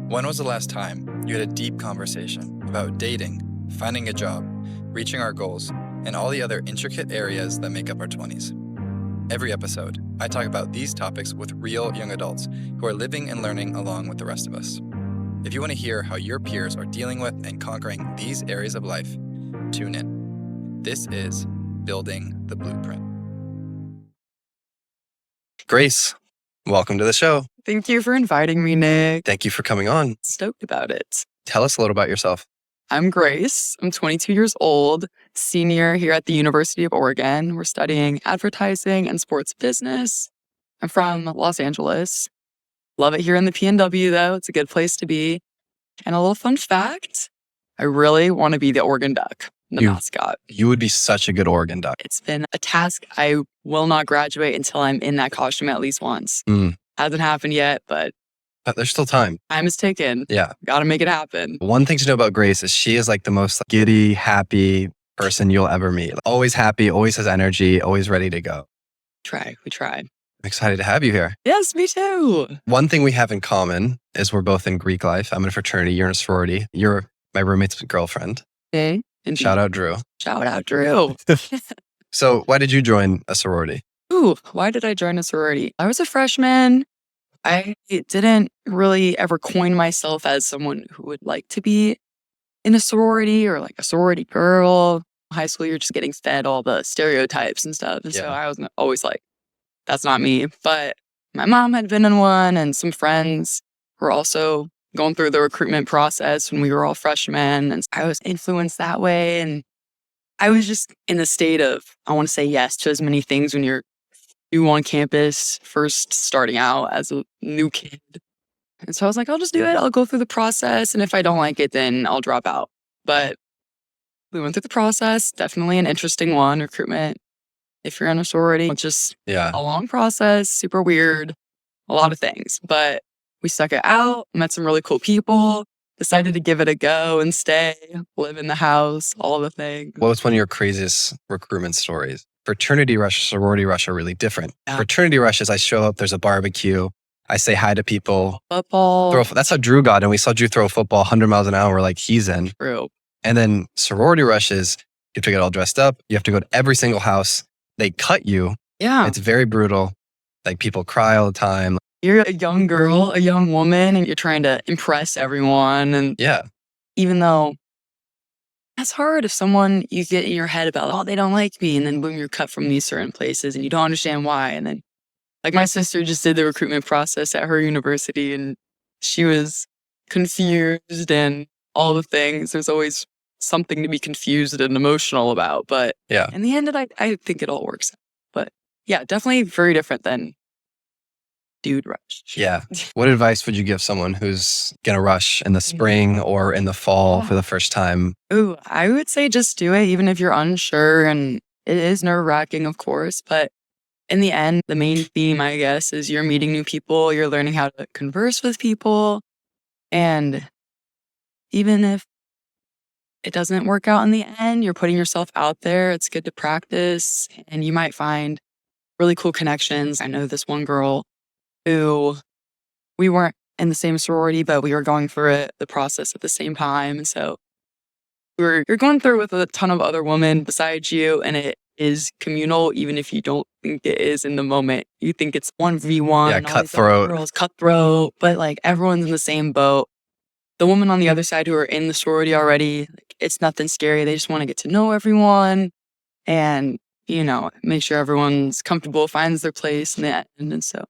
When was the last time you had a deep conversation about dating, finding a job, reaching our goals, and all the other intricate areas that make up our 20s? Every episode, I talk about these topics with real young adults who are living and learning along with the rest of us. If you want to hear how your peers are dealing with and conquering these areas of life, tune in. This is Building the Blueprint. Grace, welcome to the show. Thank you for inviting me, Nick. Thank you for coming on. Stoked about it. Tell us a little about yourself. I'm Grace. I'm 22 years old, senior here at the University of Oregon. We're studying advertising and sports business. I'm from Los Angeles. Love it here in the PNW, though. It's a good place to be. And a little fun fact, I really want to be the Oregon Duck, the mascot. You would be such a good Oregon Duck. It's been a task. I will not graduate until I'm in that costume at least once. Hasn't happened yet, but there's still time. time is taken. Yeah. Got to make it happen. One thing to know about Grace is she is like the most giddy, happy person you'll ever meet. Always happy, always has energy, always ready to go. We tried. I'm excited to have you here. Yes, me too. One thing we have in common is we're both in Greek life. I'm in a fraternity, you're in a sorority. You're my roommate's girlfriend. Okay. Shout out Drew. Shout out, Drew. So why did you join a sorority? Ooh, why did I join a sorority? I was a freshman. I didn't really ever coin myself as someone who would like to be in a sorority or like a sorority girl. High school, you're just getting fed all the stereotypes and stuff. And so I was always like, that's not me. But my mom had been in one, and some friends were also going through the recruitment process when we were all freshmen. And I was influenced that way. And I was just in a state of, I want to say yes to as many things when you're new on campus, first starting out as a new kid. And so I was like, I'll just do it. I'll go through the process. And if I don't like it, then I'll drop out. But we went through the process. Definitely an interesting one, recruitment. If you're in a sorority, it's just a long process, super weird, a lot of things. But we stuck it out, met some really cool people, decided to give it a go and stay, live in the house, all the things. What was one of your craziest recruitment stories? Fraternity rush, sorority rush are really different. Yeah. Fraternity rush is I show up, there's a barbecue, I say hi to people. Football. That's how Drew got, and we saw Drew throw a football 100 miles an hour. We're like, he's in. True. And then sorority rush is you have to get all dressed up. You have to go to every single house. They cut you. Yeah. It's very brutal. Like people cry all the time. You're a young girl, a young woman, and you're trying to impress everyone. And even though that's hard if someone you get in your head about, oh, they don't like me. And then boom, you're cut from these certain places and you don't understand why. And then like my sister just did the recruitment process at her university and she was confused and all the things. There's always something to be confused and emotional about. But in the end, I think it all works out. But yeah, definitely very different than dude rush. Yeah. What advice would you give someone who's going to rush in the spring or in the fall for the first time? Ooh, I would say just do it, even if you're unsure. And it is nerve-wracking, of course. But in the end, the main theme, I guess, is you're meeting new people. You're learning how to converse with people. And even if it doesn't work out in the end, you're putting yourself out there. It's good to practice. And you might find really cool connections. I know this one girl who we weren't in the same sorority, but we were going through the process at the same time. And so you're going through with a ton of other women besides you, and it is communal, even if you don't think it is in the moment. You think it's 1v1. Yeah, cutthroat. Girls, cutthroat, but like everyone's in the same boat. The women on the other side who are in the sorority already, like, it's nothing scary. They just want to get to know everyone and, make sure everyone's comfortable, finds their place in the end. And so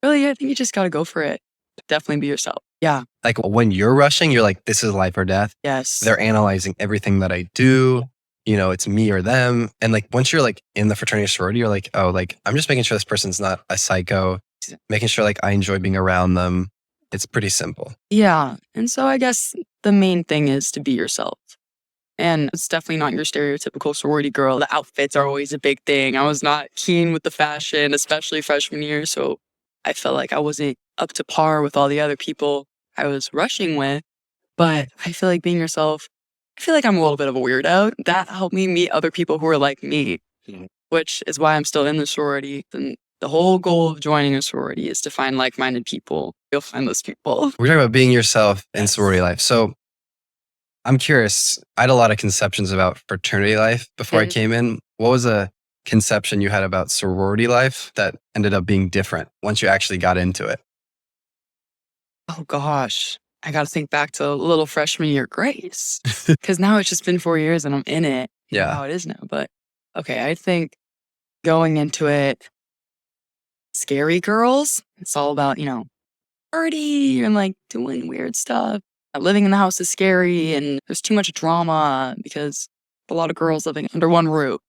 really, I think you just got to go for it. Definitely be yourself. Yeah. Like when you're rushing, you're like, this is life or death. Yes. They're analyzing everything that I do. It's me or them. And like once you're like in the fraternity or sorority, you're like, oh, like I'm just making sure this person's not a psycho, making sure like I enjoy being around them. It's pretty simple. Yeah. And so I guess the main thing is to be yourself. And it's definitely not your stereotypical sorority girl. The outfits are always a big thing. I was not keen with the fashion, especially freshman year. So I felt like I wasn't up to par with all the other people I was rushing with. But I feel like being yourself, I feel like I'm a little bit of a weirdo. That helped me meet other people who are like me, which is why I'm still in the sorority. And the whole goal of joining a sorority is to find like-minded people you'll find those people. We're talking about being yourself in sorority life. So I'm curious. I had a lot of conceptions about fraternity life before I came in. What was a conception you had about sorority life that ended up being different once you actually got into it? Oh gosh, I got to think back to little freshman year Grace, because now it's just been 4 years and I'm in it. You know Yeah. how it is now. But okay, I think going into it, scary girls. It's all about, party and like doing weird stuff. Living in the house is scary and there's too much drama because a lot of girls living under one roof.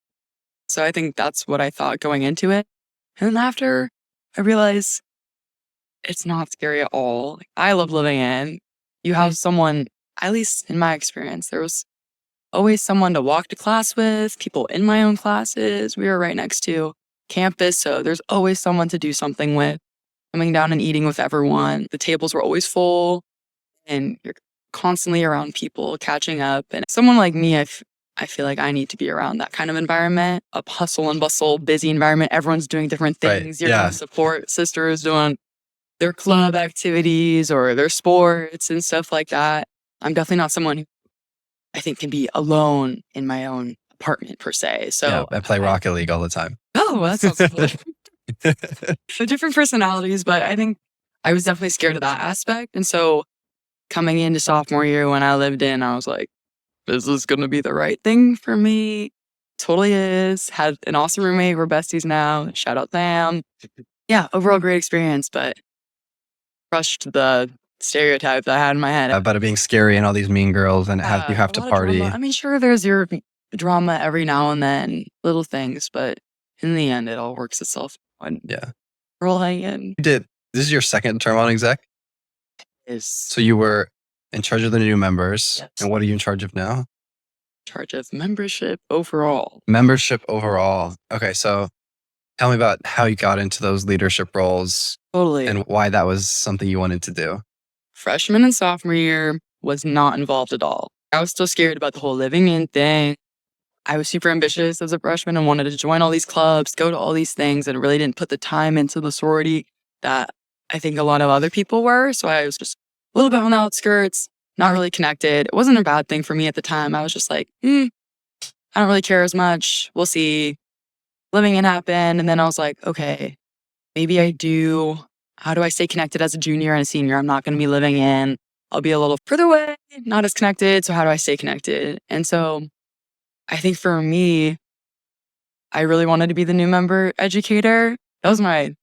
So I think that's what I thought going into it. And then after, I realized it's not scary at all. Like, I love living in. You have someone, at least in my experience, there was always someone to walk to class with, people in my own classes. We were right next to campus, so there's always someone to do something with. Coming down and eating with everyone. The tables were always full and you're constantly around people catching up. And someone like me, I feel like I need to be around that kind of environment, a hustle and bustle, busy environment. Everyone's doing different things. You're going to support sisters doing their club activities or their sports and stuff like that. I'm definitely not someone who I think can be alone in my own apartment per se. So I play Rocket League all the time. Oh, that sounds cool. So different personalities, but I think I was definitely scared of that aspect. And so coming into sophomore year when I lived in, I was like, this is going to be the right thing for me. Totally is. Had an awesome roommate. We're besties now. Shout out them. Yeah, overall great experience, but crushed the stereotype that I had in my head. About it being scary and all these mean girls and you have A to lot of party. drama. I mean, sure, there's your drama every now and then, little things, but in the end, it all works itself out. Yeah. We're all hanging in. This is your second term on exec? So you were in charge of the new members. Yes. And what are you in charge of now? Charge of membership overall. Membership overall. Okay, so tell me about how you got into those leadership roles. Totally. And why that was something you wanted to do. Freshman and sophomore year was not involved at all. I was still scared about the whole living in thing. I was super ambitious as a freshman and wanted to join all these clubs, go to all these things, and really didn't put the time into the sorority that I think a lot of other people were. So I was just a little bit on the outskirts, not really connected. It wasn't a bad thing for me at the time. I was just like, I don't really care as much. We'll see. Living in happened. And then I was like, okay, maybe I do. How do I stay connected as a junior and a senior? I'm not going to be living in. I'll be a little further away, not as connected. So how do I stay connected? And so I think for me, I really wanted to be the new member educator. That was my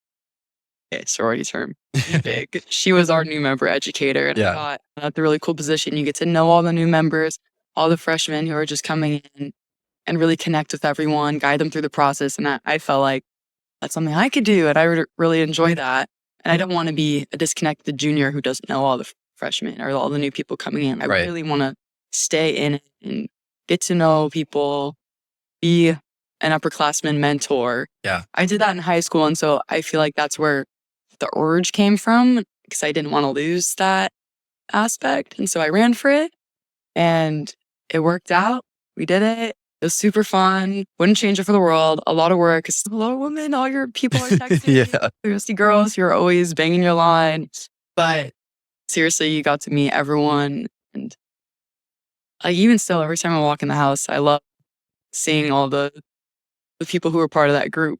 sorority term. Big. She was our new member educator. And I thought that's a really cool position. You get to know all the new members, all the freshmen who are just coming in and really connect with everyone, guide them through the process. And I felt like that's something I could do. And I would really enjoy that. And I don't want to be a disconnected junior who doesn't know all the freshmen or all the new people coming in. I really want to stay in it and get to know people, be an upperclassman mentor. Yeah. I did that in high school. And so I feel like that's where the urge came from because I didn't want to lose that aspect. And so I ran for it and it worked out. We did it. It was super fun. Wouldn't change it for the world. A lot of work. It's a lot of women. All your people are texting. Thirsty girls. You're always banging your line. But seriously, you got to meet everyone. And like even still, every time I walk in the house, I love seeing all the people who are part of that group.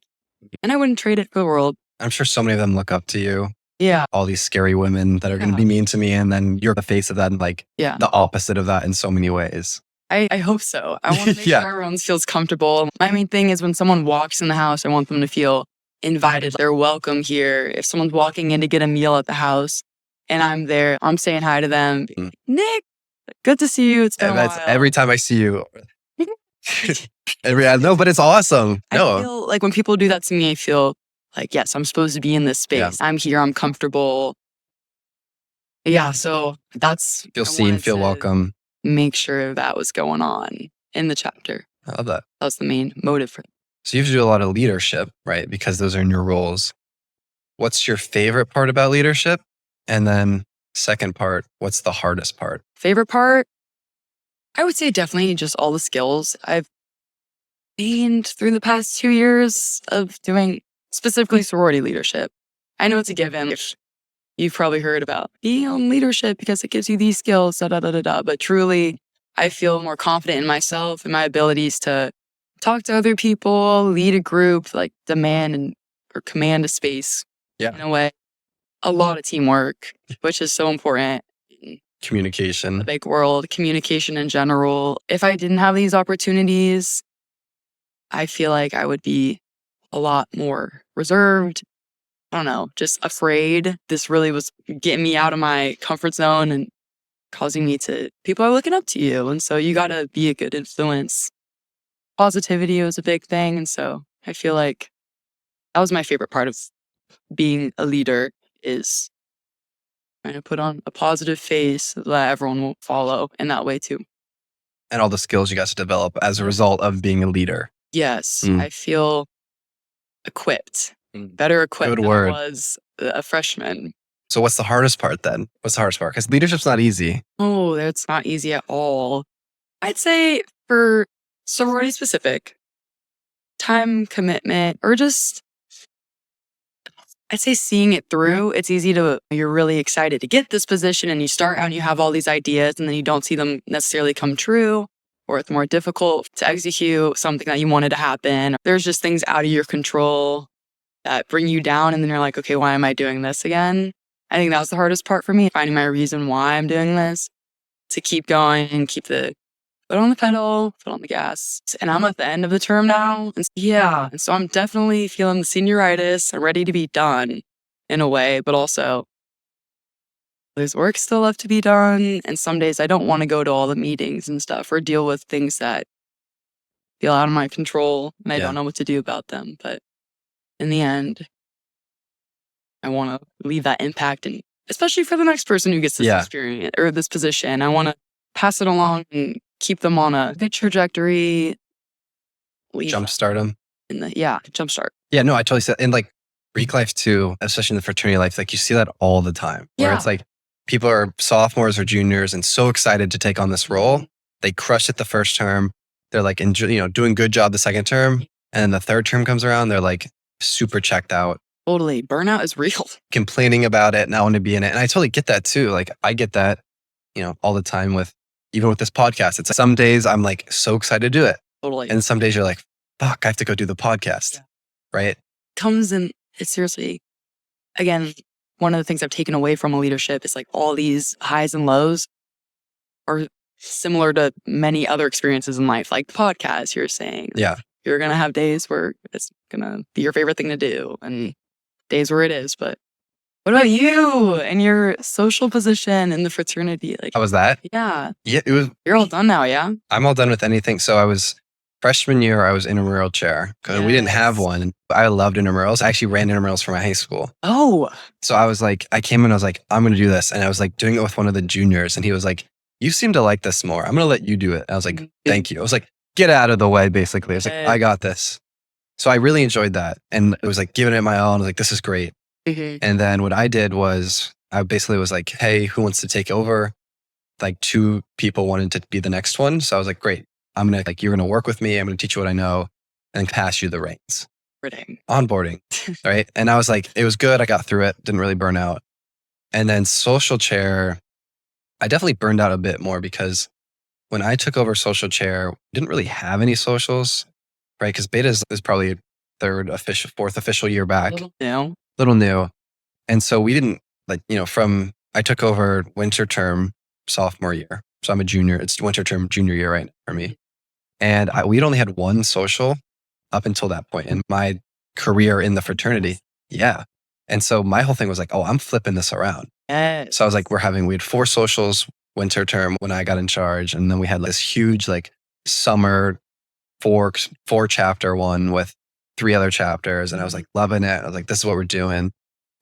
And I wouldn't trade it for the world. I'm sure so many of them look up to you. Yeah. All these scary women that are going to be mean to me. And then you're the face of that and like the opposite of that in so many ways. I hope so. I want to make sure everyone feels comfortable. My main thing is when someone walks in the house, I want them to feel invited. They're welcome here. If someone's walking in to get a meal at the house and I'm there, I'm saying hi to them. Nick, good to see you. It's been a while. Every time I see you. No, but it's awesome. I feel like when people do that to me, I feel like, yes, I'm supposed to be in this space. I'm here. I'm comfortable. Yeah. So that's... Feel seen, feel welcome. Make sure that was going on in the chapter. I love that. That was the main motive for it. So you have to do a lot of leadership, right? Because those are in your roles. What's your favorite part about leadership? And then second part, what's the hardest part? Favorite part? I would say definitely just all the skills I've gained through the past 2 years of doing specifically sorority leadership. I know it's a given. you've probably heard about being on leadership because it gives you these skills, da da da da da. But truly, I feel more confident in myself and my abilities to talk to other people, lead a group, like demand or command a space in a way. A lot of teamwork, which is so important in Communication. the big world, communication in general. If I didn't have these opportunities, I feel like I would be a lot more reserved. I don't know, just afraid. This really was getting me out of my comfort zone and causing me to, people are looking up to you. And so you got to be a good influence. Positivity was a big thing. And so I feel like that was my favorite part of being a leader, is trying to put on a positive face that everyone will follow in that way too. And all the skills you got to develop as a result of being a leader. Yes, I feel equipped, better equipped than I was a freshman. So what's the hardest part then? What's the hardest part? Because leadership's not easy. Oh, that's not easy at all. I'd say for sorority specific, time commitment, or just, I'd say seeing it through. It's easy to, you're really excited to get this position and you start out and you have all these ideas and then you don't see them necessarily come true, or it's more difficult to execute something that you wanted to happen. There's just things out of your control that bring you down and then you're like, okay, why am I doing this again? I think that was the hardest part for me, finding my reason why I'm doing this, to keep going and keep the foot on the pedal, foot on the gas. And I'm at the end of the term now. And so I'm definitely feeling the senioritis. I'm ready to be done in a way, but also there's work still left to be done. And some days I don't want to go to all the meetings and stuff or deal with things that feel out of my control and I don't know what to do about them. But in the end, I want to leave that impact, and especially for the next person who gets this experience or this position, I want to pass it along and keep them on a good trajectory. Jumpstart them. Jumpstart. Yeah, no, I totally see that. And like Greek life too, especially in the fraternity life, like you see that all the time. Where it's like people are sophomores or juniors and so excited to take on this role. They crush it the first term. They're like, doing good job the second term. And then the third term comes around, they're like super checked out. Totally. Burnout is real. Complaining about it, not want to be in it. And I totally get that too. Like I get that, all the time even with this podcast. It's like some days I'm like so excited to do it. Totally. And some days you're like, fuck, I have to go do the podcast. Right? Comes in, it's seriously, again, one of the things I've taken away from a leadership is like all these highs and lows are similar to many other experiences in life, like the podcast you're saying. Yeah. You're going to have days where it's going to be your favorite thing to do and days where it is. But what about you and your social position in the fraternity? Like, how was that? Yeah. Yeah, it was. You're all done now, yeah? I'm all done with anything. So I was freshman year, I was intramural chair because we didn't have one. I loved intramurals. I actually ran intramurals for my high school. Oh. So I was like, I came in, I was like, I'm going to do this. And I was like doing it with one of the juniors. And he was like, you seem to like this more. I'm going to let you do it. I was like, thank you. I was like, get out of the way, basically. I was like, I got this. So I really enjoyed that. And it was like giving it my all. I was like, this is great. And then what I did was I basically was like, hey, who wants to take over? Like 2 people wanted to be the next one. So I was like, great. I'm going to you're going to work with me. I'm going to teach you what I know and pass you the reins. Onboarding. Right. And I was like, it was good. I got through it. Didn't really burn out. And then social chair, I definitely burned out a bit more because when I took over social chair, didn't really have any socials, right? Because beta is probably fourth official year back. Little new. And so we didn't I took over winter term sophomore year. So I'm a junior. It's winter term junior year right now for me. And we'd only had one social up until that point in my career in the fraternity. Yeah. And so my whole thing was like, oh, I'm flipping this around. Yes. So I was like, we had 4 socials winter term when I got in charge. And then we had this huge summer 4 chapter one with 3 other chapters. And I was like loving it. I was like, this is what we're doing.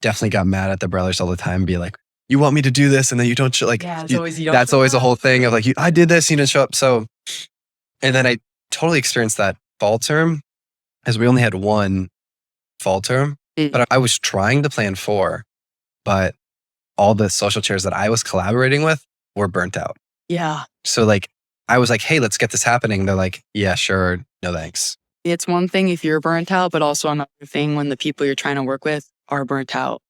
Definitely got mad at the brothers all the time and be like, you want me to do this? And then you don't show that's always a whole thing of like, I did this, you didn't show up. So, and then I totally experienced that fall term as we only had 1 fall term, but I was trying to plan 4, but all the social chairs that I was collaborating with were burnt out. Yeah. So I was like, hey, let's get this happening. They're like, yeah, sure. No, thanks. It's one thing if you're burnt out, but also another thing when the people you're trying to work with are burnt out.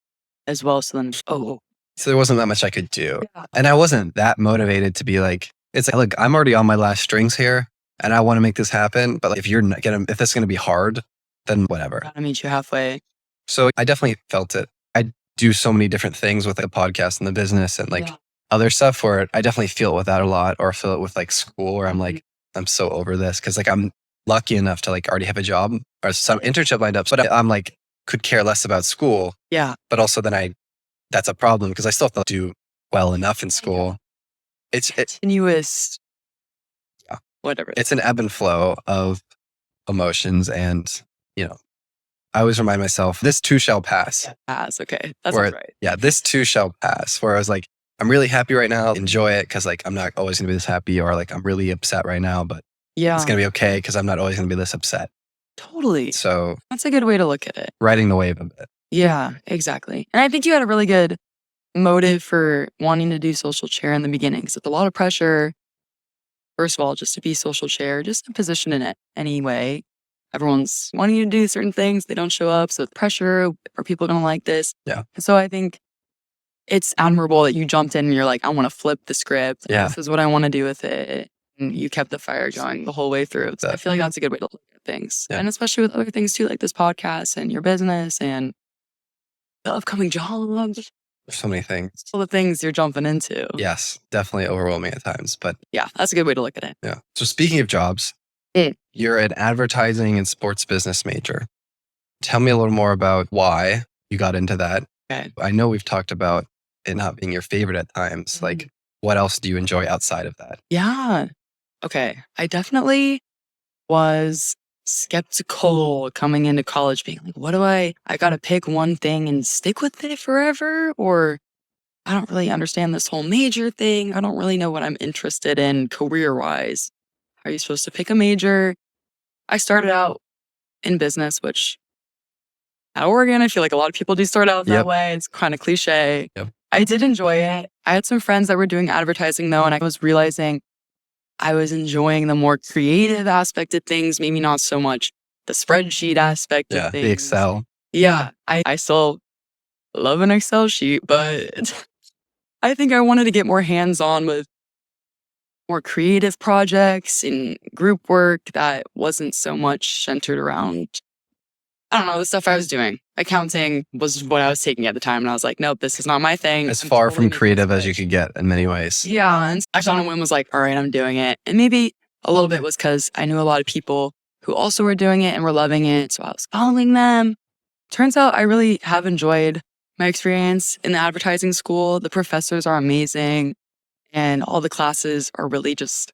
as well. So then, So there wasn't that much I could do. yeah. And I wasn't that motivated to be like, it's like, look, I'm already on my last strings here and I want to make this happen. But like, if if this is going to be hard, then whatever. Gotta meet you halfway. So I definitely felt it. I do so many different things with the podcast and the business and like other stuff where I definitely feel it with that a lot, or feel it with like school where I'm like, I'm so over this. Cause like I'm lucky enough to like already have a job or some internship lined up. But I'm like, could care less about school. Yeah. But also then that's a problem because I still have to do well enough in school. It's Continuous. Yeah. Whatever. It's an ebb and flow of emotions. And, I always remind myself, this too shall pass. Pass. Okay. That's right. Yeah, this too shall pass. Where I was like, I'm really happy right now. Enjoy it because like I'm not always going to be this happy, or like I'm really upset right now, but it's going to be okay because I'm not always going to be this upset. Totally. So that's a good way to look at it. Riding the wave a bit. Yeah, exactly. And I think you had a really good motive for wanting to do social chair in the beginning, because it's a lot of pressure. First of all, just to be social chair, just a position in it anyway. Everyone's wanting you to do certain things. They don't show up. So it's pressure. Are people going to like this? Yeah. And so I think it's admirable that you jumped in and you're like, I want to flip the script. Yeah. This is what I want to do with it. And you kept the fire going the whole way through. So I feel like that's a good way to look at things. Yeah. And especially with other things too, like this podcast and your business and the upcoming jobs. There's so many things. All the things you're jumping into. Yes, definitely overwhelming at times. But yeah, that's a good way to look at it. Yeah. So speaking of jobs, you're an advertising and sports business major. Tell me a little more about why you got into that. Okay. I know we've talked about it not being your favorite at times. Like, what else do you enjoy outside of that? Yeah. Okay. I definitely was skeptical coming into college, being like, what do I got to pick one thing and stick with it forever? Or I don't really understand this whole major thing. I don't really know what I'm interested in career-wise. Are you supposed to pick a major? I started out in business, which at Oregon, I feel like a lot of people do start out that way. It's kind of cliche. Yep. I did enjoy it. I had some friends that were doing advertising though, and I was realizing I was enjoying the more creative aspect of things, maybe not so much the spreadsheet aspect of things. The Excel. Yeah, I still love an Excel sheet, but I think I wanted to get more hands-on with more creative projects and group work that wasn't so much centered around, I don't know, the stuff I was doing. Accounting was what I was taking at the time, and I was like, nope, this is not my thing. As far from creative as you could get in many ways. Yeah, and I found a whim was like, all right, I'm doing it. And maybe a little bit was because I knew a lot of people who also were doing it and were loving it, so I was following them. Turns out I really have enjoyed my experience in the advertising school. The professors are amazing, and all the classes are really just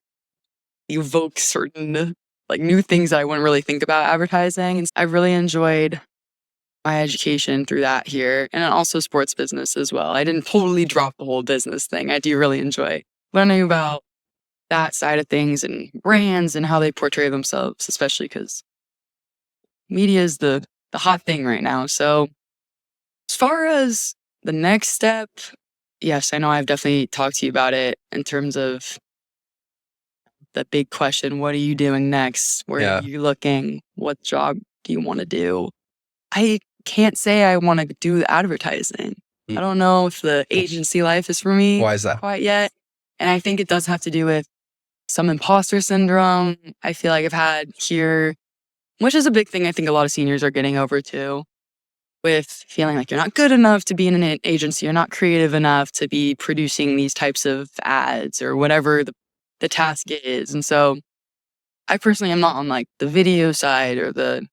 evoke certain like new things that I wouldn't really think about advertising. And I really enjoyed my education through that here, and also sports business as well. I didn't totally drop the whole business thing. I do really enjoy learning about that side of things and brands and how they portray themselves, especially because media is the hot thing right now. So as far as the next step, yes, I know I've definitely talked to you about it in terms of the big question, what are you doing next? Where are you looking? What job do you want to do? I can't say I want to do advertising. I don't know if the agency life is for me. Why is that? Quite yet. And I think it does have to do with some imposter syndrome I feel like I've had here, which is a big thing I think a lot of seniors are getting over too, with feeling like you're not good enough to be in an agency, you're not creative enough to be producing these types of ads or whatever the task is. And so I personally am not on like the video side or the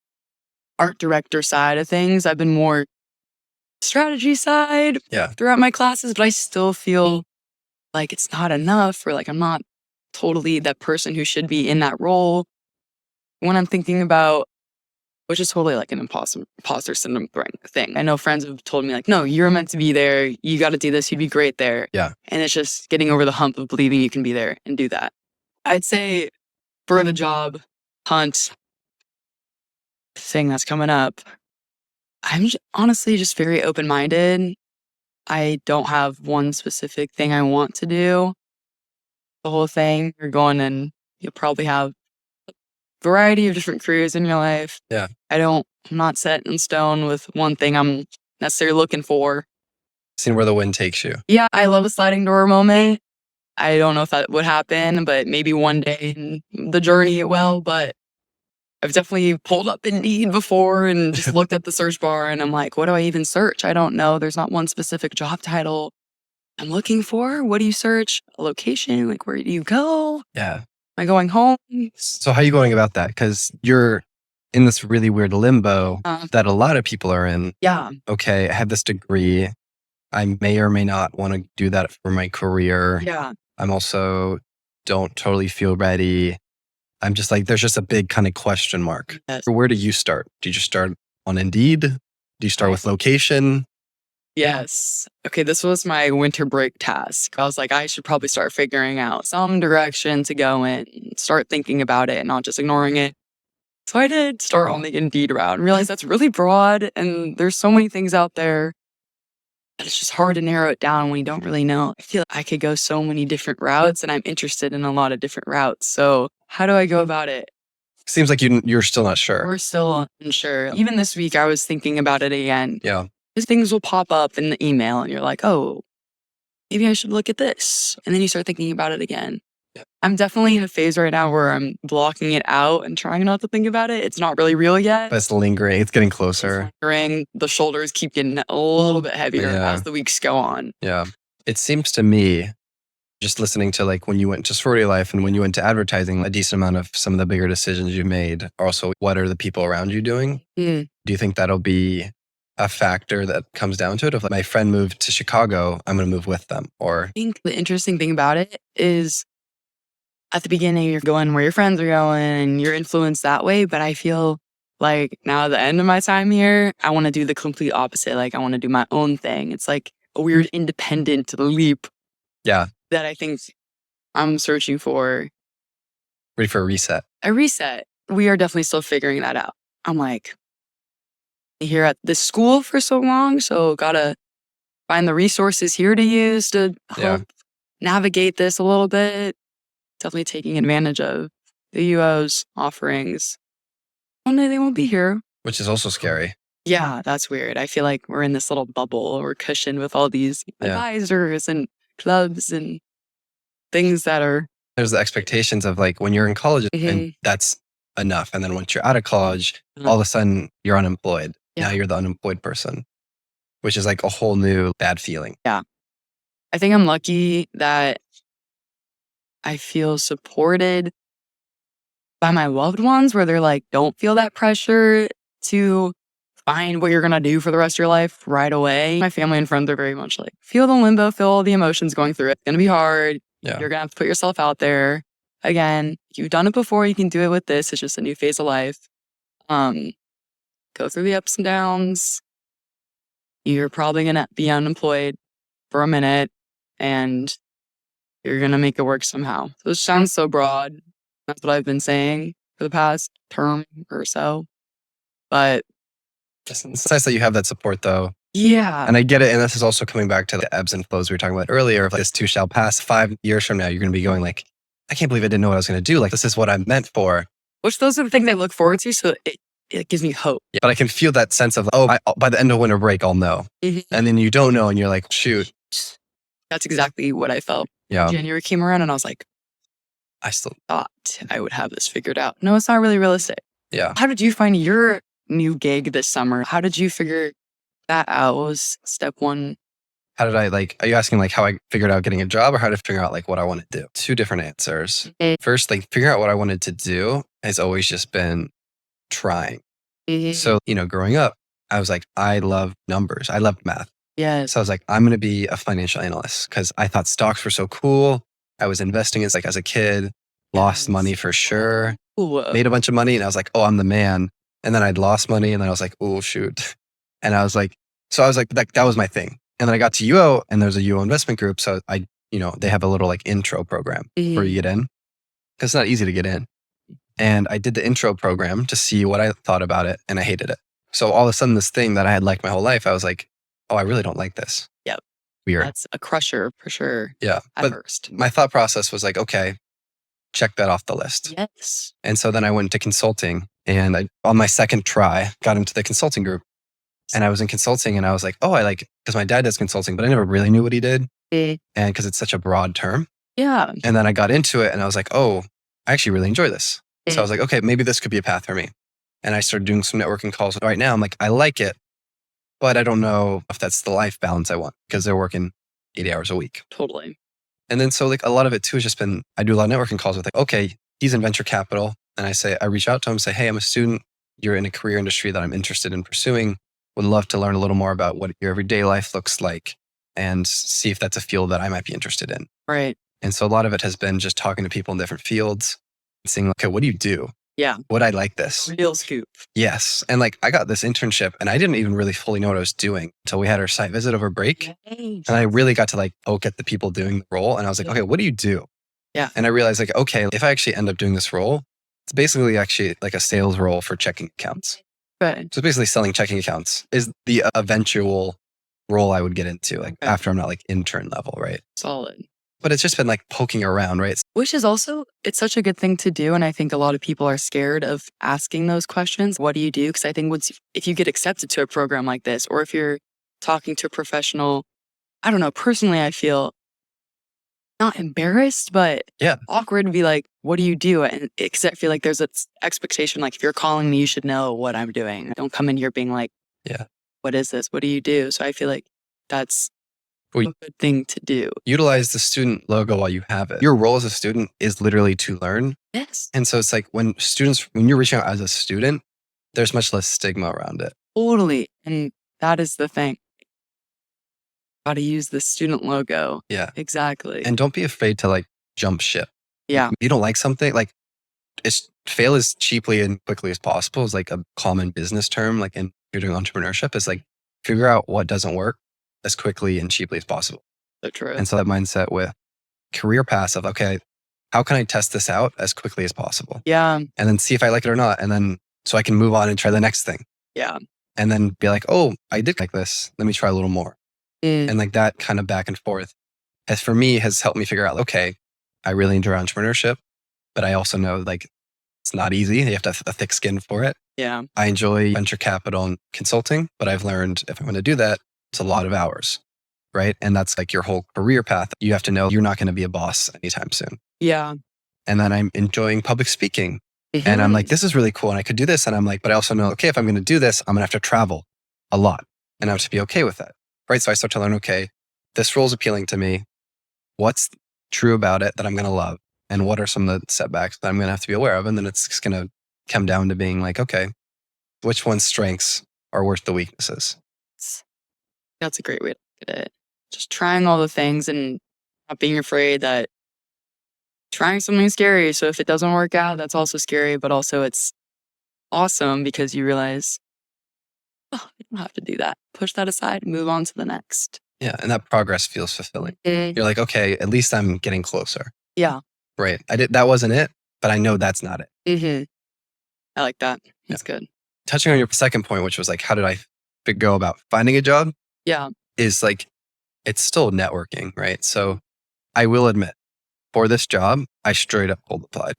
art director side of things. I've been more strategy side throughout my classes, but I still feel like it's not enough, or like I'm not totally that person who should be in that role. When I'm thinking about, which is totally like an imposter syndrome thing. I know friends have told me like, no, you're meant to be there. You got to do this. You'd be great there. Yeah. And it's just getting over the hump of believing you can be there and do that. I'd say for the job hunt thing that's coming up, I'm honestly just very open-minded. I don't have one specific thing I want to do. The whole thing, you're going and you'll probably have a variety of different careers in your life. Yeah. I'm not set in stone with one thing I'm necessarily looking for. Seeing where the wind takes you. Yeah, I love a sliding door moment. I don't know if that would happen, but maybe one day in the journey it will. But I've definitely pulled up Indeed before and just looked at the search bar and I'm like, what do I even search? I don't know. There's not one specific job title I'm looking for. What do you search? A location? Like, where do you go? Yeah. Am I going home? So how are you going about that? Because you're in this really weird limbo that a lot of people are in. Yeah. Okay, I have this degree. I may or may not want to do that for my career. Yeah. I'm also don't totally feel ready. I'm just like, there's just a big kind of question mark. Yes. Where do you start? Do you just start on Indeed? Do you start with location? Yes. Okay, this was my winter break task. I was like, I should probably start figuring out some direction to go in, start thinking about it and not just ignoring it. So I did start on the Indeed route and realized that's really broad and there's so many things out there. It's just hard to narrow it down when you don't really know. I feel like I could go so many different routes and I'm interested in a lot of different routes. So how do I go about it? Seems like you're still not sure. We're still unsure. Even this week, I was thinking about it again. Yeah. These things will pop up in the email and you're like, oh, maybe I should look at this. And then you start thinking about it again. Yeah. I'm definitely in a phase right now where I'm blocking it out and trying not to think about it. It's not really real yet. But it's lingering. It's getting closer. The shoulders keep getting a little bit heavier Yeah. as the weeks go on. Yeah. It seems to me, just listening to like when you went to sorority life and when you went to advertising, a decent amount of some of the bigger decisions you made. Also, what are the people around you doing? Mm. Do you think that'll be a factor that comes down to it? If like my friend moved to Chicago, I'm going to move with them. Or I think the interesting thing about it is at the beginning, you're going where your friends are going and you're influenced that way. But I feel like now at the end of my time here, I want to do the complete opposite. Like I want to do my own thing. It's like a weird independent leap. Yeah. That I think I'm searching for. Ready for a reset. A reset. We are definitely still figuring that out. I'm like here at this school for so long. So gotta find the resources here to use to help navigate this a little bit. Definitely taking advantage of the UO's offerings. One day they won't be here. Which is also scary. Yeah, that's weird. I feel like we're in this little bubble or cushion with all these advisors and clubs and things that are. There's the expectations of like when you're in college and that's enough. And then once you're out of college, all of a sudden you're unemployed. Yeah. Now you're the unemployed person, which is like a whole new bad feeling. Yeah. I think I'm lucky that I feel supported by my loved ones where they're like, don't feel that pressure to find what you're going to do for the rest of your life right away. My family and friends are very much like, feel the limbo, feel all the emotions going through it. It's going to be hard. Yeah. You're going to have to put yourself out there. Again, you've done it before. You can do it with this. It's just a new phase of life. Go through the ups and downs. You're probably going to be unemployed for a minute and you're going to make it work somehow. So it sounds so broad. That's what I've been saying for the past term or so. But it's nice that you have that support though. Yeah. And I get it. And this is also coming back to the ebbs and flows we were talking about earlier. If like, this too shall pass, 5 years from now, you're going to be going like, I can't believe I didn't know what I was going to do. Like, this is what I'm meant for. Which those are the things I look forward to. So it gives me hope. Yeah, but I can feel that sense of, by the end of winter break, I'll know. And then you don't know and you're like, shoot. That's exactly what I felt. Yeah. January came around and I was like, I still thought I would have this figured out. No, it's not really realistic. Yeah. How did you find your new gig this summer? How did you figure that out? What was step one? How did I are you asking like how I figured out getting a job or how to figure out like what I want to do? Two different answers. First, like figuring out what I wanted to do has always just been trying. So, growing up, I was like, I love numbers. I loved math. Yes. So I was like, I'm going to be a financial analyst because I thought stocks were so cool. I was investing as a kid, lost money for sure, made a bunch of money. And I was like, oh, I'm the man. And then I'd lost money. And then I was like, oh, shoot. And I was like, that was my thing. And then I got to UO and there's a UO investment group. So they have a little intro program where you get in because it's not easy to get in. And I did the intro program to see what I thought about it. And I hated it. So all of a sudden this thing that I had liked my whole life, I was like, oh, I really don't like this. Yep. Weird. That's a crusher for sure. Yeah. At first. My thought process was like, okay, check that off the list. Yes. And so then I went to consulting and on my second try, got into the consulting group. And I was in consulting and I was like, oh, because my dad does consulting, but I never really knew what he did. And because it's such a broad term. Yeah. And then I got into it and I was like, oh, I actually really enjoy this. So I was like, okay, maybe this could be a path for me. And I started doing some networking calls. Right now, I'm like, I like it, but I don't know if that's the life balance I want because they're working 80 hours a week. Totally. And then so like a lot of it too has just been, I do a lot of networking calls with like, okay, he's in venture capital. And I reach out to him and say, hey, I'm a student. You're in a career industry that I'm interested in pursuing. Would love to learn a little more about what your everyday life looks like and see if that's a field that I might be interested in. Right. And so a lot of it has been just talking to people in different fields and seeing, okay, what do you do? Yeah. Would I like this? Real scoop. Yes. And like I got this internship and I didn't even really fully know what I was doing until we had our site visit over break. Yay. And I really got to like poke at the people doing the role. And I was like, okay, what do you do? Yeah. And I realized like, okay, if I actually end up doing this role, it's basically actually like a sales role for checking accounts. Good. So basically selling checking accounts is the eventual role I would get into like after I'm not like intern level, right? Solid. But it's just been like poking around, right? Which is also, it's such a good thing to do. And I think a lot of people are scared of asking those questions. What do you do? Because I think if you get accepted to a program like this, or if you're talking to a professional, I don't know, personally, I feel not embarrassed, but awkward to be like, what do you do? And because I feel like there's an expectation, like if you're calling me, you should know what I'm doing. Don't come in here being like, what is this? What do you do? So I feel like that's a good thing to do. Utilize the student logo while you have it. Your role as a student is literally to learn. Yes. And so it's like when you're reaching out as a student, there's much less stigma around it. Totally. And that is the thing. Got to use the student logo. Yeah. Exactly. And don't be afraid to like jump ship. Yeah. If you don't like something, like fail as cheaply and quickly as possible is like a common business term. Like in you're doing entrepreneurship is like figure out what doesn't work as quickly and cheaply as possible. So true. And so that mindset with career paths of, okay, how can I test this out as quickly as possible? Yeah. And then see if I like it or not. And then so I can move on and try the next thing. Yeah. And then be like, oh, I did like this. Let me try a little more. And like that kind of back and forth for me has helped me figure out, okay, I really enjoy entrepreneurship, but I also know like it's not easy. You have to have a thick skin for it. Yeah. I enjoy venture capital and consulting, but I've learned if I'm going to do that, it's a lot of hours, right? And that's like your whole career path. You have to know you're not going to be a boss anytime soon. Yeah. And then I'm enjoying public speaking. And I'm like, this is really cool. And I could do this. And I'm like, but I also know, okay, if I'm going to do this, I'm going to have to travel a lot. And I have to be okay with that. Right. So I start to learn, okay, this role is appealing to me. What's true about it that I'm going to love? And what are some of the setbacks that I'm going to have to be aware of? And then it's just going to come down to being like, okay, which one's strengths are worth the weaknesses? That's a great way to look at it. Just trying all the things and not being afraid that trying something scary. So if it doesn't work out, that's also scary, but also it's awesome because you realize, oh, I don't have to do that. Push that aside, move on to the next. Yeah. And that progress feels fulfilling. You're like, okay, at least I'm getting closer. Yeah. Right. That wasn't it, but I know that's not it. I like that. That's good. Touching on your second point, which was like, how did I go about finding a job? Yeah. Is like, it's still networking, right? So I will admit, for this job, I straight up cold applied,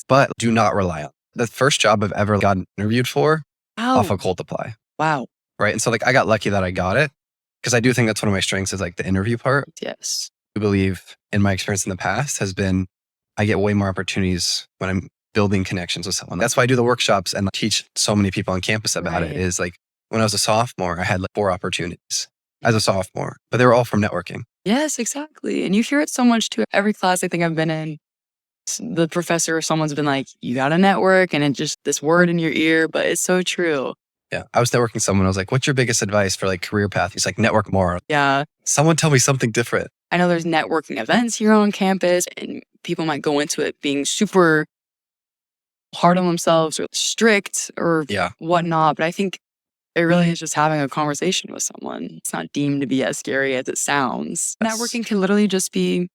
but do not rely on it. The first job I've ever gotten interviewed for off a cold apply. Wow. Right. And so like I got lucky that I got it because I do think that's one of my strengths is like the interview part. Yes. I believe in my experience in the past has been I get way more opportunities when I'm building connections with someone. That's why I do the workshops and teach so many people on campus about it is like when I was a sophomore, I had like 4 opportunities as a sophomore, but they were all from networking. Yes, exactly. And you hear it so much too. Every class I think I've been in, the professor or someone's been like, you got to network, and it's just this word in your ear, but it's so true. Yeah. I was networking someone. I was like, what's your biggest advice for like career path? He's like, network more. Yeah. Someone tell me something different. I know there's networking events here on campus and people might go into it being super hard on themselves or strict or whatnot. But I think it really is just having a conversation with someone. It's not deemed to be as scary as it sounds. Networking can literally just be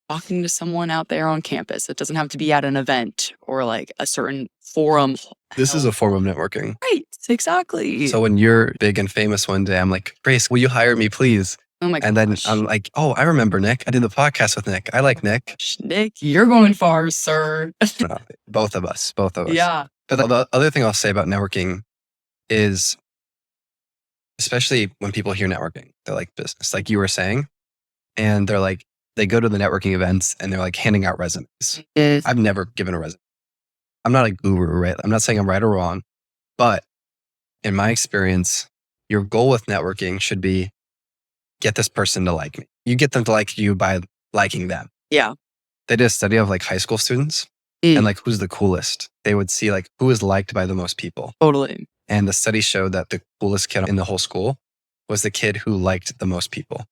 talking to someone out there on campus. It doesn't have to be at an event or like a certain forum. This is a form of networking. Right, exactly. So when you're big and famous one day, I'm like, Grace, will you hire me, please? Oh my gosh. And then I'm like, oh, I remember Nick. I did the podcast with Nick. I like Nick. Nick, you're going far, sir. No, both of us. Yeah. But the other thing I'll say about networking is especially when people hear networking, they're like business, like you were saying. And they're like, they go to the networking events and they're like handing out resumes. Yes. I've never given a resume. I'm not a guru, right? I'm not saying I'm right or wrong, but in my experience, your goal with networking should be get this person to like me. You get them to like you by liking them. Yeah. They did a study of like high school students and like who's the coolest. They would see like who is liked by the most people. Totally. And the study showed that the coolest kid in the whole school was the kid who liked the most people.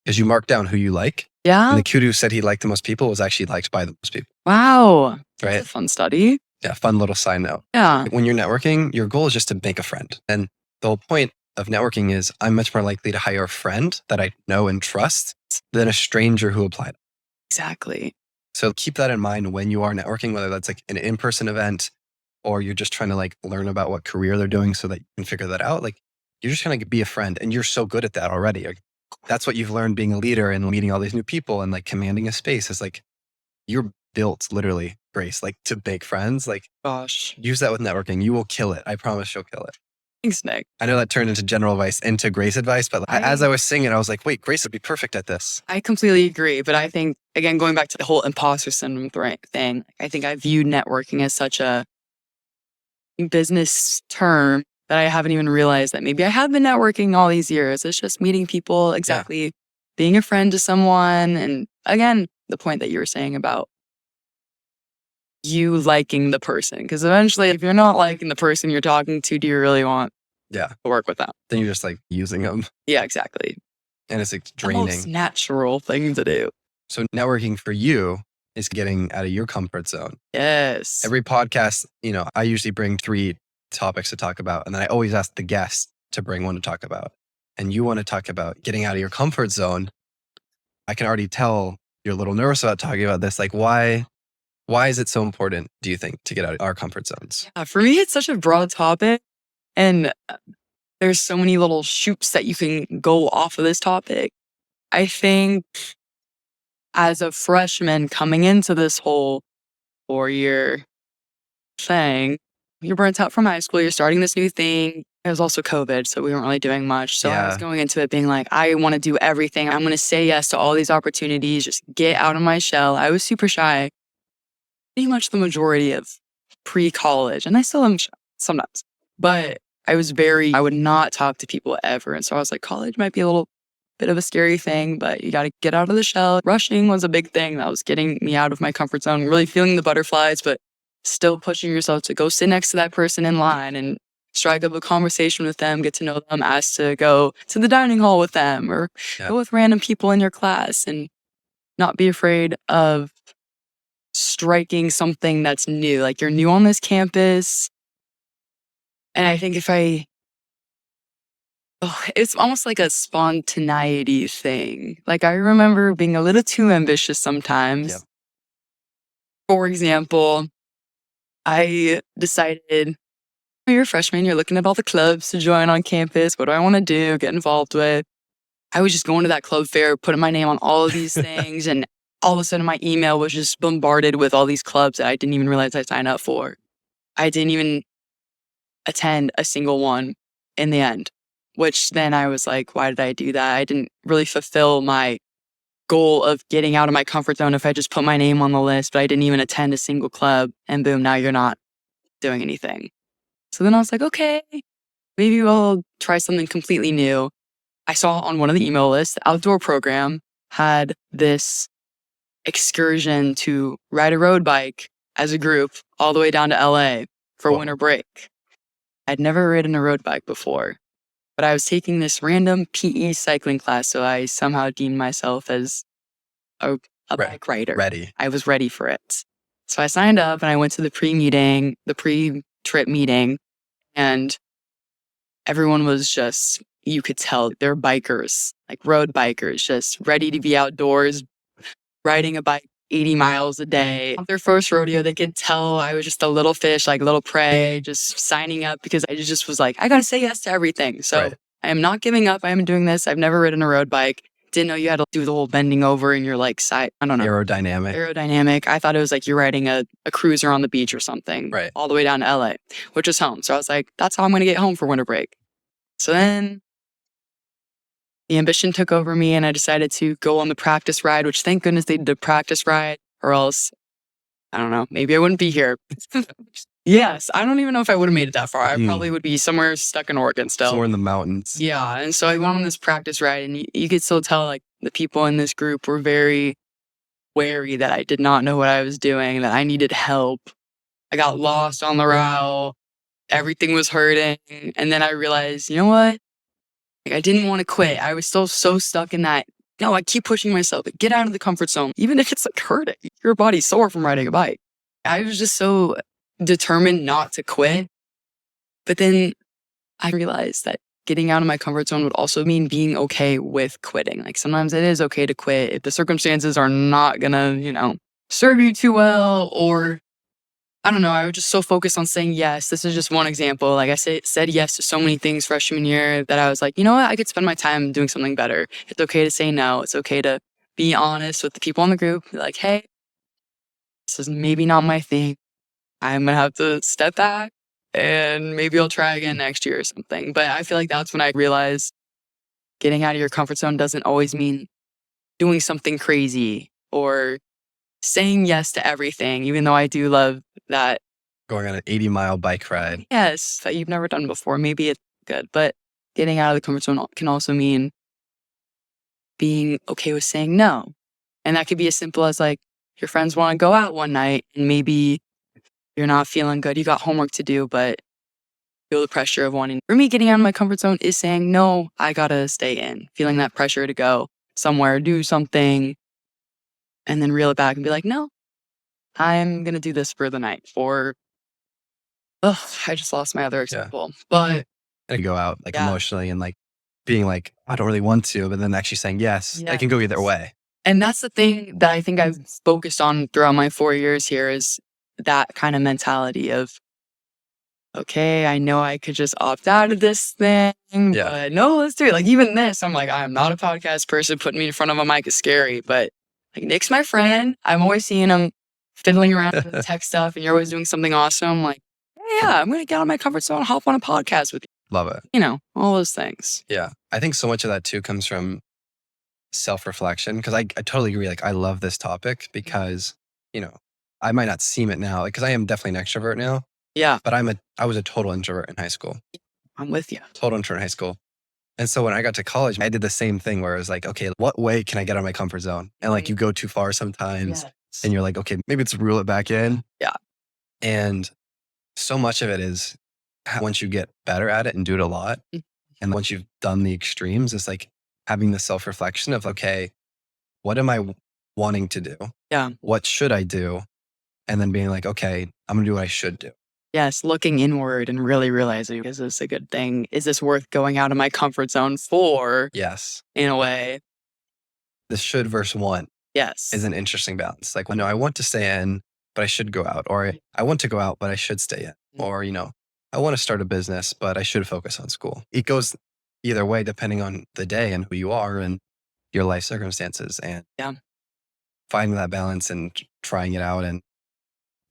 Because you mark down who you like. Yeah. And the kid who said he liked the most people was actually liked by the most people. Wow. Right? That's a fun study. Yeah, fun little side note. Yeah. When you're networking, your goal is just to make a friend. And the whole point of networking is I'm much more likely to hire a friend that I know and trust than a stranger who applied. Exactly. So keep that in mind when you are networking, whether that's like an in-person event or you're just trying to like learn about what career they're doing so that you can figure that out. Like you're just trying to be a friend and you're so good at that already. Like, that's what you've learned being a leader and meeting all these new people and like commanding a space is like you're built literally, Grace, like to make friends. Like Gosh. use that with networking. You will kill it. I promise you'll kill it. Thanks, Nick. I know that turned into general advice, into Grace advice, but as I was singing, I was like, wait, Grace would be perfect at this. I completely agree. But I think, again, going back to the whole imposter syndrome thing, I think I view networking as such a business term that I haven't even realized that maybe I have been networking all these years. It's just meeting people, exactly, being a friend to someone. And again, the point that you were saying about you liking the person. Because eventually, if you're not liking the person you're talking to, do you really want to work with them? Then you're just like using them. Yeah, exactly. And it's like The draining. most natural thing to do. So networking for you is getting out of your comfort zone. Yes. Every podcast, I usually bring 3 topics to talk about. And then I always ask the guest to bring one to talk about. And you want to talk about getting out of your comfort zone. I can already tell you're a little nervous about talking about this. Like why is it so important, do you think, to get out of our comfort zones? Yeah, for me, it's such a broad topic. And there's so many little shoots that you can go off of this topic. I think as a freshman coming into this whole 4-year thing, you're burnt out from high school, you're starting this new thing. It was also COVID, so we weren't really doing much. So I was going into it being like, I want to do everything. I'm going to say yes to all these opportunities, just get out of my shell. I was super shy, pretty much the majority of pre-college. And I still am shy sometimes. But I would not talk to people ever. And so I was like, college might be a little bit of a scary thing, but you got to get out of the shell. Rushing was a big thing that was getting me out of my comfort zone, really feeling the butterflies, but still pushing yourself to go sit next to that person in line and strike up a conversation with them, get to know them, ask to go to the dining hall with them or go with random people in your class and not be afraid of striking something that's new. Like you're new on this campus. And I think it's almost like a spontaneity thing. Like I remember being a little too ambitious sometimes. Yep. For example, I decided, you're a freshman, you're looking at all the clubs to join on campus. What do I want to do, get involved with? I was just going to that club fair, putting my name on all of these things. And all of a sudden my email was just bombarded with all these clubs that I didn't even realize I signed up for. I didn't even attend a single one in the end, which then I was like, why did I do that? I didn't really fulfill my goal of getting out of my comfort zone if I just put my name on the list, but I didn't even attend a single club and boom, now you're not doing anything. So then I was like, okay, maybe we'll try something completely new. I saw on one of the email lists, the outdoor program had this excursion to ride a road bike as a group all the way down to LA for winter break. I'd never ridden a road bike before, but I was taking this random PE cycling class, so I somehow deemed myself as a bike rider. Ready. I was ready for it. So I signed up and I went to the pre-trip meeting, and everyone was just, you could tell they're bikers, like road bikers, just ready to be outdoors, riding a bike 80 miles a day. Their first rodeo, they could tell I was just a little fish, like little prey, just signing up because I just was like, I got to say yes to everything. So I am not giving up. I am doing this. I've never ridden a road bike. Didn't know you had to do the whole bending over and your like side, I don't know. Aerodynamic. I thought it was like you're riding a cruiser on the beach or something. Right. All the way down to LA, which is home. So I was like, that's how I'm going to get home for winter break. So then the ambition took over me and I decided to go on the practice ride, which thank goodness they did the practice ride, or else, I don't know, maybe I wouldn't be here. Yes, I don't even know if I would have made it that far. I probably would be somewhere stuck in Oregon still. Somewhere in the mountains. Yeah, and so I went on this practice ride, and you could still tell, like, the people in this group were very wary that I did not know what I was doing, that I needed help. I got lost on the route. Everything was hurting. And then I realized, you know what? Like, I didn't want to quit. I was still so stuck in that. No, I keep pushing myself. Get out of the comfort zone. Even if it's like hurting. Your body's sore from riding a bike. I was just so determined not to quit. But then I realized that getting out of my comfort zone would also mean being okay with quitting. Like sometimes it is okay to quit if the circumstances are not gonna, serve you too well, or I don't know. I was just so focused on saying yes. This is just one example. Like I said yes to so many things freshman year that I was like, you know what? I could spend my time doing something better. It's okay to say no. It's okay to be honest with the people in the group. Be like, hey, this is maybe not my thing. I'm gonna have to step back and maybe I'll try again next year or something. But I feel like that's when I realized getting out of your comfort zone doesn't always mean doing something crazy or saying yes to everything, even though I do love that. Going on an 80-mile bike ride. Yes, that you've never done before. Maybe it's good, but getting out of the comfort zone can also mean being okay with saying no. And that could be as simple as like your friends want to go out one night and maybe you're not feeling good. You got homework to do, but feel the pressure of wanting. For me, getting out of my comfort zone is saying, no, I gotta stay in. Feeling that pressure to go somewhere, do something, and then reel it back and be like, no, I'm gonna do this for the night. Or, I just lost my other example. But And go out like Yeah. emotionally and like being like, I don't really want to, but then actually saying yes. I can go either way. And that's the thing that I think I've focused on throughout my 4 years here is that kind of mentality of, okay, I know I could just opt out of this thing, but no, let's do it. Like even this, I'm like, I'm not a podcast person. Putting me in front of a mic is scary, but like Nick's my friend. I'm always seeing him fiddling around with tech stuff and you're always doing something awesome. Like, yeah, I'm going to get out of my comfort zone and hop on a podcast with you. Love it. All those things. Yeah. I think so much of that too comes from self-reflection because I totally agree. Like I love this topic because, I might not seem it now because I am definitely an extrovert now. Yeah. But I was a total introvert in high school. I'm with you. Total introvert in high school. And so when I got to college, I did the same thing where I was like, okay, what way can I get out of my comfort zone? And like you go too far sometimes and you're like, okay, maybe let's reel it back in. Yeah. And so much of it is once you get better at it and do it a lot, and once you've done the extremes, it's like having the self-reflection of, okay, what am I wanting to do? Yeah. What should I do? And then being like, okay, I'm going to do what I should do. Yes, looking inward and really realizing, is this a good thing? Is this worth going out of my comfort zone for? Yes. In a way. The should versus want Yes. is an interesting balance. Like, no, I want to stay in, but I should go out. Or I want to go out, but I should stay in. Or, I want to start a business, but I should focus on school. It goes either way, depending on the day and who you are and your life circumstances. And finding that balance and trying it out and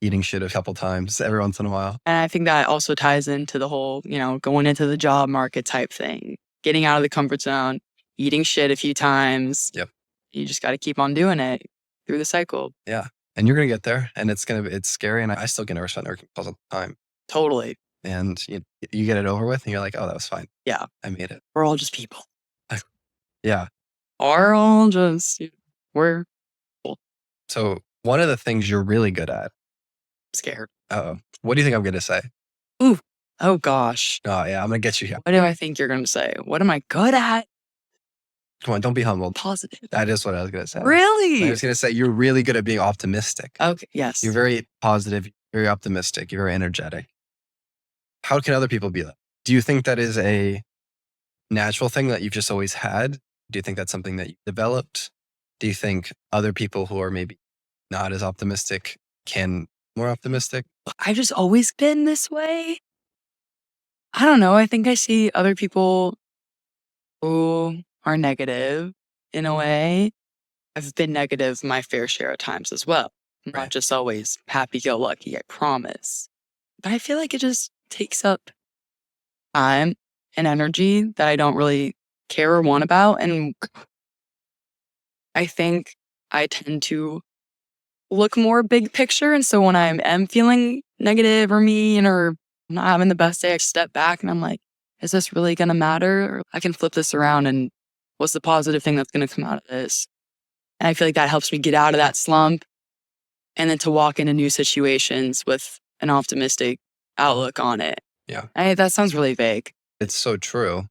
eating shit a couple times every once in a while. And I think that also ties into the whole, going into the job market type thing, getting out of the comfort zone, eating shit a few times. Yep. You just got to keep on doing it through the cycle. Yeah. And you're going to get there and it's scary. And I still get nervous about networking calls all the time. Totally. And you get it over with and you're like, oh, that was fine. Yeah. I made it. We're all just people. Yeah. We're cool. So one of the things you're really good at. Scared. Uh-oh. What do you think I'm going to say? Ooh. Oh, gosh. Oh, yeah. I'm going to get you here. What do I think you're going to say? What am I good at? Come on. Don't be humbled. Positive. That is what I was going to say. Really? I was going to say you're really good at being optimistic. Okay. Yes. You're very positive, very optimistic, you're very energetic. How can other people be that? Do you think that is a natural thing that you've just always had? Do you think that's something that you developed? Do you think other people who are maybe not as optimistic can more optimistic? I've just always been this way. I don't know. I think I see other people who are negative in a way. I've been negative my fair share of times as well. I'm not just always happy-go-lucky, I promise. But I feel like it just takes up time and energy that I don't really care or want about. And I think I tend to look more big picture. And so when I am feeling negative or mean or not having the best day, I step back and I'm like, is this really going to matter? Or I can flip this around and what's the positive thing that's going to come out of this? And I feel like that helps me get out of that slump and then to walk into new situations with an optimistic outlook on it. Yeah. That sounds really vague. It's so true.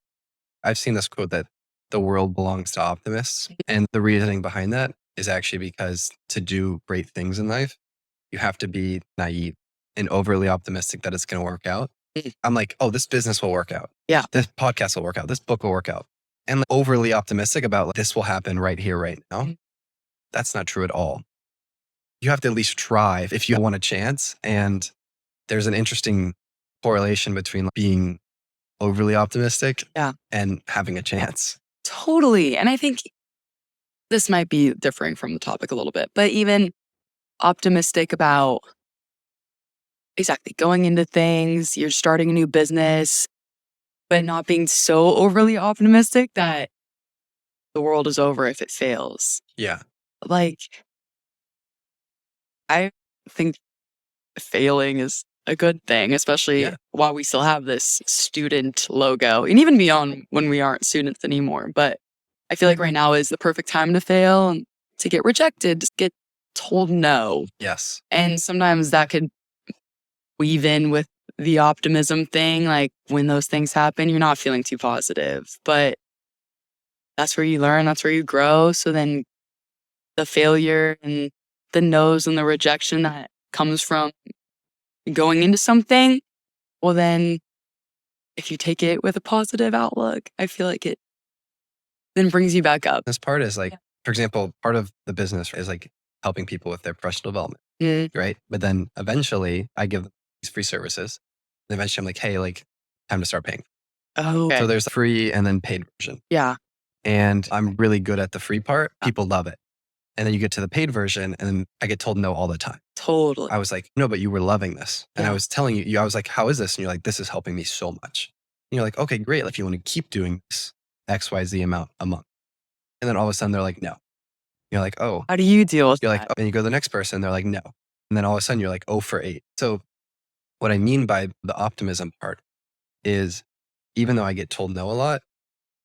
I've seen this quote that the world belongs to optimists. And the reasoning behind that is actually because to do great things in life, you have to be naive and overly optimistic that it's going to work out. I'm like, oh, this business will work out. Yeah. This podcast will work out. This book will work out. And overly optimistic about like, this will happen right here, right now. That's not true at all. You have to at least try if you want a chance. And there's an interesting correlation between being overly optimistic and having a chance. Totally. And I think this might be differing from the topic a little bit, but even optimistic about exactly going into things, you're starting a new business, but not being so overly optimistic that the world is over if it fails. Yeah. Like, I think failing is a good thing, especially while we still have this student logo and even beyond when we aren't students anymore. But I feel like right now is the perfect time to fail and to get rejected, just get told no. Yes. And sometimes that could weave in with the optimism thing. Like when those things happen, you're not feeling too positive, but that's where you learn, that's where you grow. So then the failure and the no's and the rejection that comes from going into something, well, then if you take it with a positive outlook, I feel like it then brings you back up. This part is like, for example, part of the business is like helping people with their professional development, right? But then eventually I give them these free services. And eventually I'm like, hey, like time to start paying. Oh, okay. So there's the free and then paid version. Yeah. And I'm really good at the free part. People love it. And then you get to the paid version and then I get told no all the time. Totally. I was like, no, but you were loving this. And I was telling you, I was like, how is this? And you're like, this is helping me so much. And you're like, okay, great. If you want to keep doing this, XYZ amount a month. And then all of a sudden they're like, no. You're like, oh. How do you deal with You're that? like, oh. And you go to the next person, they're like, no. And then all of a sudden you're like, 0 for 8. So what I mean by the optimism part is even though I get told no a lot,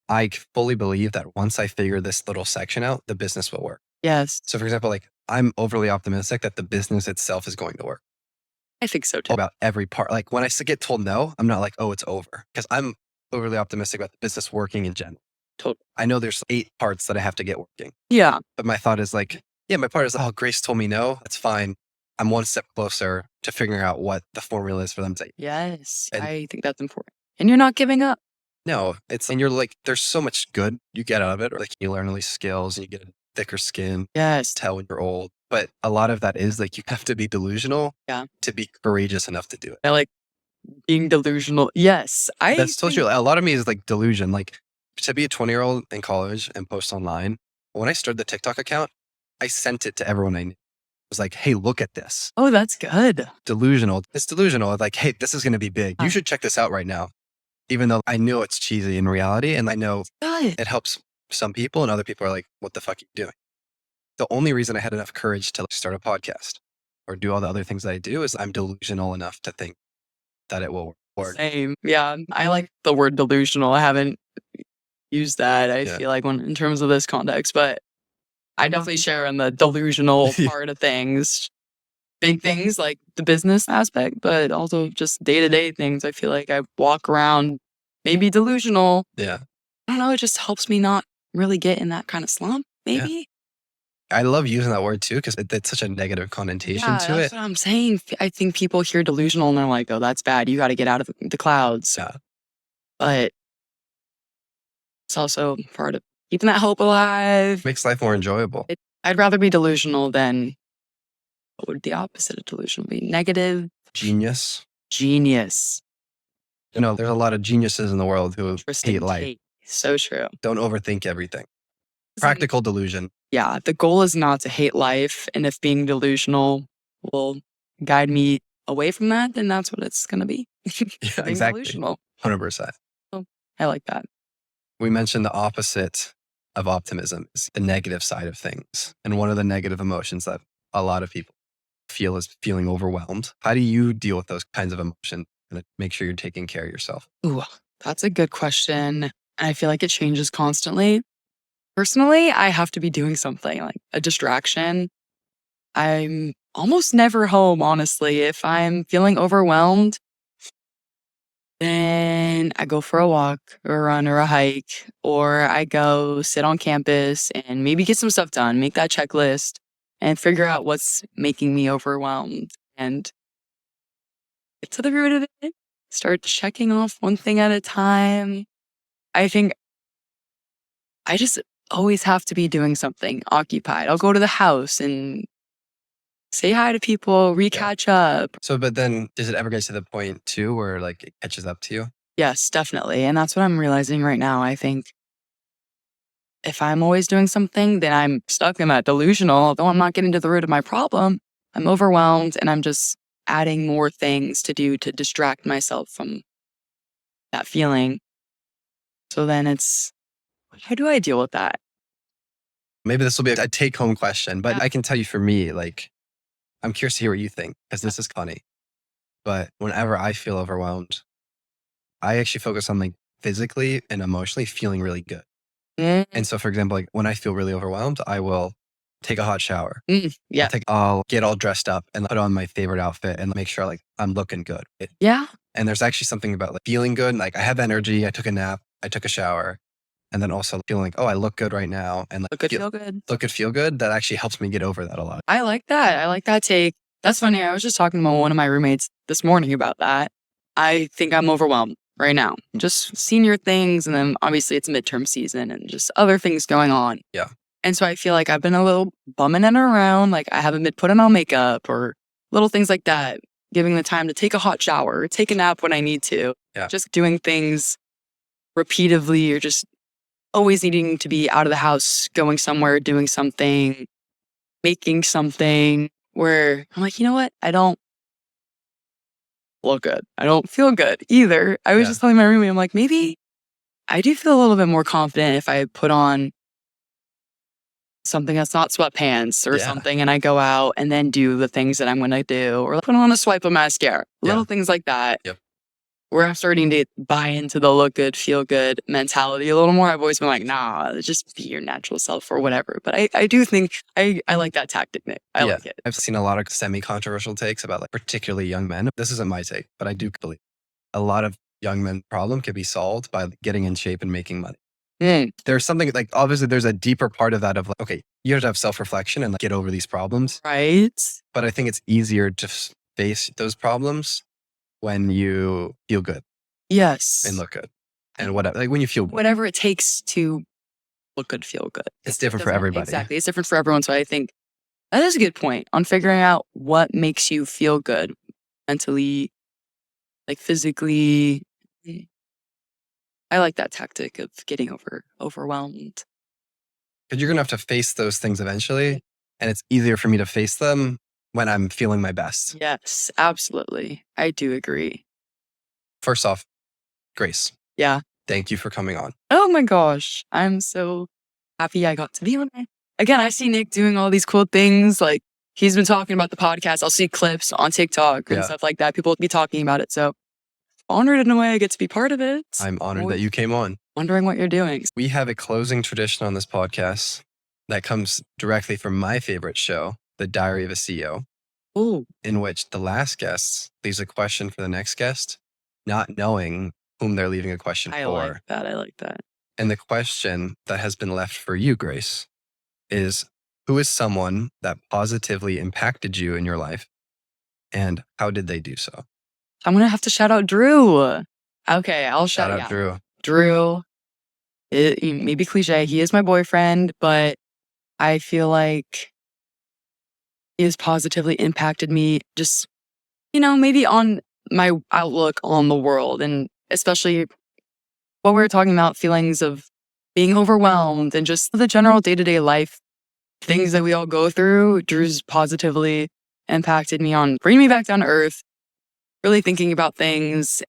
I fully believe that once I figure this little section out, the business will work. Yes. So for example, like I'm overly optimistic that the business itself is going to work. I think so too. About every part. Like when I get told no, I'm not like, oh, it's over. Because I'm overly optimistic about the business working in general. Totally. I know there's 8 parts that I have to get working. Yeah. But my thought is like, my part is, oh, Grace told me no. That's fine. I'm one step closer to figuring out what the formula is for them to. Yes. And I think that's important. And you're not giving up. no, and you're like, there's so much good you get out of it. Or like you learn all these skills and you get a thicker skin. Yes. Tell when you're old. But a lot of that is like, you have to be delusional to be courageous enough to do it. I like being delusional. Yes. That's totally true. A lot of me is like delusion. Like to be a 20-year-old in college and post online. When I started the TikTok account, I sent it to everyone I knew. I was like, hey, look at this. Oh, that's good. Delusional. It's delusional. Like, hey, this is going to be big. You should check this out right now. Even though I know it's cheesy in reality and I know it helps some people and other people are like, what the fuck are you doing? The only reason I had enough courage to start a podcast or do all the other things that I do is I'm delusional enough to think that it will work. Same. Yeah. I like the word delusional. I haven't used that, I feel like, when in terms of this context, but I definitely share in the delusional part of things. Big things like the business aspect, but also just day-to-day things. I feel like I walk around maybe delusional. Yeah. I don't know. It just helps me not really get in that kind of slump, maybe. I love using that word too because it's such a negative connotation to that's it. what I'm saying. I think people hear delusional and they're like, oh, that's bad. You got to get out of the clouds. Yeah. But it's also part of keeping that hope alive. Makes life more enjoyable. I'd rather be delusional than, what would the opposite of delusional be? Negative. Genius. Genius. You know, there's a lot of geniuses in the world who hate life. Take. So true. Don't overthink everything. Practical delusion. Yeah, the goal is not to hate life. And if being delusional will guide me away from that, then that's what it's going to be. Yeah, exactly. Delusional. 100%. I like that. We mentioned the opposite of optimism is the negative side of things. And one of the negative emotions that a lot of people feel is feeling overwhelmed. How do you deal with those kinds of emotions and make sure you're taking care of yourself? Ooh, that's a good question. And I feel like it changes constantly. Personally, I have to be doing something like a distraction. I'm almost never home, honestly. If I'm feeling overwhelmed, then I go for a walk or a run or a hike, or I go sit on campus and maybe get some stuff done, make that checklist and figure out what's making me overwhelmed and get to the root of it. Start checking off one thing at a time. I think I just always have to be doing something occupied. I'll go to the house and say hi to people, catch up. So, but then does it ever get to the point too where like it catches up to you? Yes, definitely. And that's what I'm realizing right now. I think if I'm always doing something, then I'm stuck in that delusional. Although I'm not getting to the root of my problem, I'm overwhelmed and I'm just adding more things to do to distract myself from that feeling. So then it's, how do I deal with that? Maybe this will be a take home question, but Yeah. I can tell you for me, like, I'm curious to hear what you think because this is funny. But whenever I feel overwhelmed, I actually focus on like physically and emotionally feeling really good. Mm, And so, for example, like when I feel really overwhelmed, I will take a hot shower. yeah. I'll get all dressed up and put on my favorite outfit and make sure like I'm looking good. Yeah. And there's actually something about like feeling good. Like I have energy. I took a nap. I took a shower. And then also feeling like, oh, I look good right now. And like, Look good, feel good. look good, feel good. That actually helps me get over that a lot. I like that. I like that take. That's funny. I was just talking to one of my roommates this morning about that. I think I'm overwhelmed right now. Just senior things. And then obviously it's midterm season and just other things going on. Yeah. And so I feel like I've been a little bumming it around. Like I haven't been putting on makeup or little things like that. Giving the time to take a hot shower or take a nap when I need to. Yeah. Just doing things repeatedly or just always needing to be out of the house, going somewhere, doing something, making something where I'm like, you know what? I don't look good. I don't feel good either. I was just telling my roommate, I'm like, maybe I do feel a little bit more confident if I put on something that's not sweatpants or something and I go out and then do the things that I'm going to do or put on a swipe of mascara, little things like that. Yep. Where I'm starting to buy into the look good, feel good mentality a little more. I've always been like, nah, just be your natural self or whatever. But I do think I like that tactic, Nick. I like it. I've seen a lot of semi-controversial takes about like particularly young men. This isn't my take, but I do believe a lot of young men problem can be solved by getting in shape and making money. There's something like, obviously there's a deeper part of that of like, okay, you have to have self-reflection and like, get over these problems. Right. But I think it's easier to face those problems when you feel good. Yes. And look good. And whatever, like when you feel good. Whatever it takes to look good, feel good. It's different for everybody. Exactly. It's different for everyone. So I think that is a good point on figuring out what makes you feel good mentally, like physically. I like that tactic of getting overwhelmed. Because you're going to have to face those things eventually. And it's easier for me to face them when I'm feeling my best. Yes, absolutely. I do agree. First off, Grace. Yeah. Thank you for coming on. Oh my gosh. I'm so happy I got to be on it. Again, I see Nick doing all these cool things. Like he's been talking about the podcast. I'll see clips on TikTok and stuff like that. People will be talking about it. So honored in a way I get to be part of it. I'm honored that you came on. Wondering what you're doing. We have a closing tradition on this podcast that comes directly from my favorite show, The Diary of a CEO. Ooh. In which the last guest leaves a question for the next guest, not knowing whom they're leaving a question for. I like that. And the question that has been left for you, Grace, is who is someone that positively impacted you in your life and how did they do so? I'm going to have to shout out Drew. Okay, I'll shout out Drew. Drew. It may be cliche. He is my boyfriend, but I feel like he has positively impacted me just, maybe on my outlook on the world and especially what we were talking about, feelings of being overwhelmed and just the general day-to-day life things that we all go through. Drew's positively impacted me on bringing me back down to earth, really thinking about things.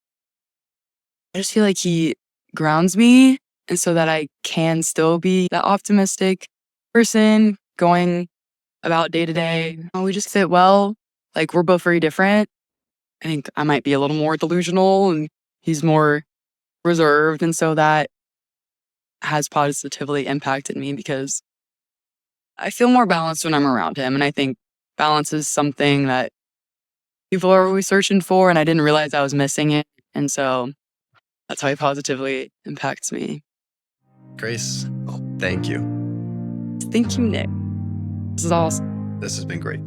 I just feel like he grounds me and so that I can still be that optimistic person going about day to day. We just fit well. Like, we're both very different. I think I might be a little more delusional and he's more reserved. And so that has positively impacted me because I feel more balanced when I'm around him. And I think balance is something that people are always searching for. And I didn't realize I was missing it. And so that's how he positively impacts me. Grace, thank you. Thank you, Nick. This is awesome. This has been great.